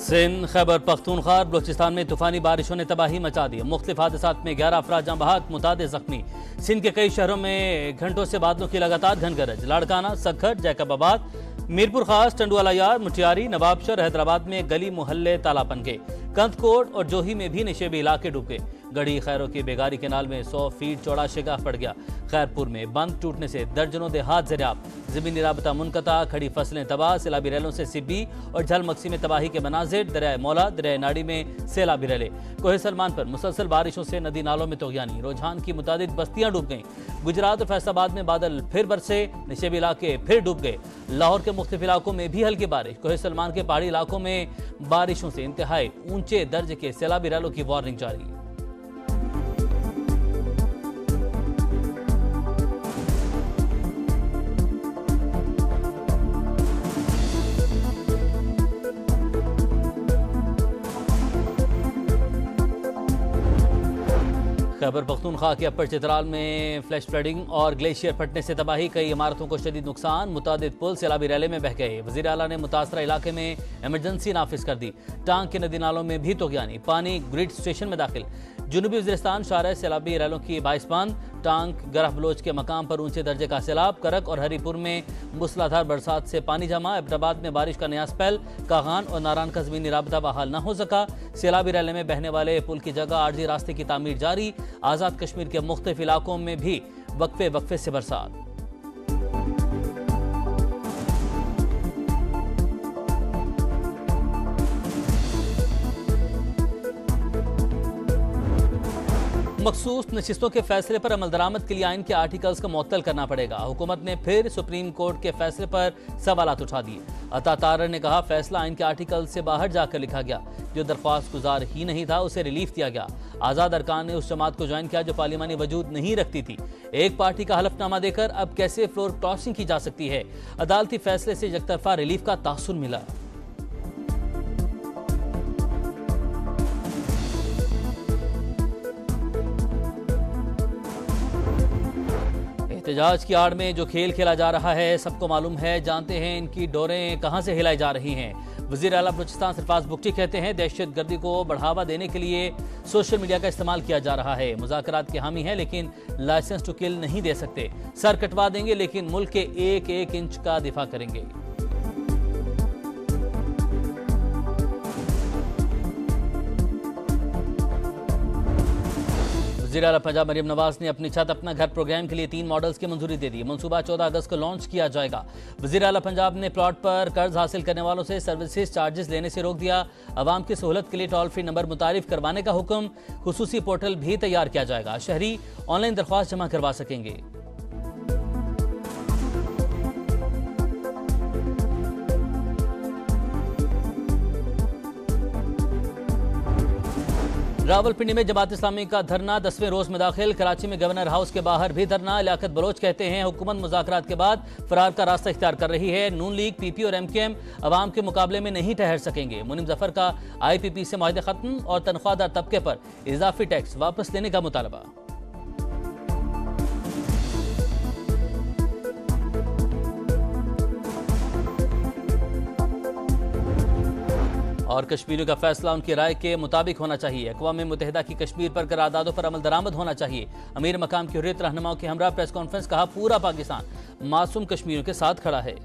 सिंध, खैबर पख्तूनख्वा, बलूचिस्तान में तूफानी बारिशों ने तबाही मचा दी। मुख्तलिफ हादसात में 11 अफराद जाँ बहक, मुतादिद जख्मी। सिंध के कई शहरों में घंटों से बादलों की लगातार घनगरज। लाड़काना, सक्खर, जैकबाबाद, मीरपुर खास, टंडुआला यार, मुटियारी, नवाबशहर, हैदराबाद में गली मोहल्ले तालाब बन गए। कंदकोट और जोही में भी निशेबी इलाके डूब गए। गढ़ी खैरों की बेगारी केनाल में 100 फीट चौड़ा शिगाफ पड़ गया। खैरपुर में बंद टूटने से दर्जनों देहात ज़रियाब। ज़मीनी राबता मुनक़ता, खड़ी फसलें तबाह। सैलाबी रैलों से सिब्बी और झल मक्सी में तबाही के मनाजिर। दरियाए मौला, दरियाए नाड़ी में सैलाबी रैले। कोहे सलमान पर मुसलसल बारिशों से नदी नालों में तोगयानी। रुझान की मुतादिद बस्तियां डूब गईं। गुजरात और फैसलाबाद में बादल फिर बरसे, निचेबी इलाके फिर डूब गए। लाहौर के मुख्तलिफ इलाकों में भी हल्की बारिश। कोहे सलमान के पहाड़ी इलाकों में बारिशों से इंतहाई ऊंचे दर्जे के सैलाबी रैलों की वार्निंग जारी। खैबर पख्तूनख्वा के अपर चित्राल में फ्लैश फ्लडिंग और ग्लेशियर फटने से तबाही। कई इमारतों को शदीद नुकसान। मुतादिद पुल सैलाबी रैले में बह गए। वज़ीर आला ने मुतासरा इलाके में इमरजेंसी नाफिज कर दी। टांग के नदी नालों में भी तोगयानी। पानी ग्रिड स्टेशन में दाखिल। जुनूबी वज़ीरिस्तान शारह सैलाबी रैलों की 22 बंद। टांग गरह बलोच के मकाम पर ऊंचे दर्जे का सैलाब। करक और हरीपुर में मूसलाधार बरसात से पानी जमा। अब्दाबाद में बारिश का नया स्पेल। कागान और नारान का ज़मीनी राबता बहाल न हो सका। सैलाबी रैले में बहने वाले पुल की जगह आर्जी रास्ते की तामीर जारी। आज़ाद कश्मीर के मुख्तलिफ इलाकों में भी वक्फे वक्फे से बरसात। मखसूस नशिस्तों के फैसले पर अमल दरामद के लिए आइन के आर्टिकल्स को मुअत्तल करना पड़ेगा। हुकूमत ने फिर सुप्रीम कोर्ट के फैसले पर सवालात उठा दिए। अता तारर ने कहा, फैसला आइन के आर्टिकल से बाहर जाकर लिखा गया। जो दरख्वास्त गुजार ही नहीं था उसे रिलीफ दिया गया। आज़ाद अरकान ने उस जमात को ज्वाइन किया जो पार्लिमानी वजूद नहीं रखती थी। एक पार्टी का हलफनामा देकर अब कैसे फ्लोर क्रॉसिंग की जा सकती है। अदालती फैसले से यकतरफा रिलीफ का तासुर मिला। एहतजाज की आड़ में जो खेल खेला जा रहा है सबको मालूम है। जानते हैं इनकी डोरें कहां से हिलाई जा रही हैं। वज़ीर आला बलूचिस्तान सरफराज बुगटी कहते हैं, दहशत गर्दी को बढ़ावा देने के लिए सोशल मीडिया का इस्तेमाल किया जा रहा है। मुज़ाकरात के हामी हैं लेकिन लाइसेंस टू किल नहीं दे सकते। सर कटवा देंगे लेकिन मुल्क के एक एक इंच का दिफा करेंगे। वज़ीर आला पंजाब मरियम नवाज ने अपनी छत अपना घर प्रोग्राम के लिए 3 मॉडल्स की मंजूरी दे दी। मंसूबा 14 अगस्त को लॉन्च किया जाएगा। वज़ीर आला पंजाब ने प्लॉट पर कर्ज हासिल करने वालों से सर्विसेज चार्जेस लेने से रोक दिया। अवाम की सहूलत के लिए टोल फ्री नंबर मुतारिफ करवाने का हुक्म। खुसूसी पोर्टल भी तैयार किया जाएगा। शहरी ऑनलाइन दरख्वास्त जमा करवा सकेंगे। रावलपिंडी में जमात इस्लामी का धरना 10वें रोज में दाखिल। कराची में गवर्नर हाउस के बाहर भी धरना। लियाकत बलोच कहते हैं, हुकूमत मुज़ाकरात के बाद फरार का रास्ता इख्तियार कर रही है। नून लीग, पीपी और एमकेएम अवाम के मुकाबले में नहीं ठहर सकेंगे। मुनीम जफर का आईपीपी से मुआहदे खत्म और तनख्वाहदार तबके पर इजाफी टैक्स वापस लेने का मुतालबा। और कश्मीरियों का फैसला उनकी राय के मुताबिक होना चाहिए। अक़वाम मुत्तहिदा की कश्मीर पर करारदादों पर अमल दरामद होना चाहिए। अमीर मकाम की हुर्रियत रहनुमाओं के हमरा प्रेस कॉन्फ्रेंस। कहा, पूरा पाकिस्तान मासूम कश्मीरियों के साथ खड़ा है।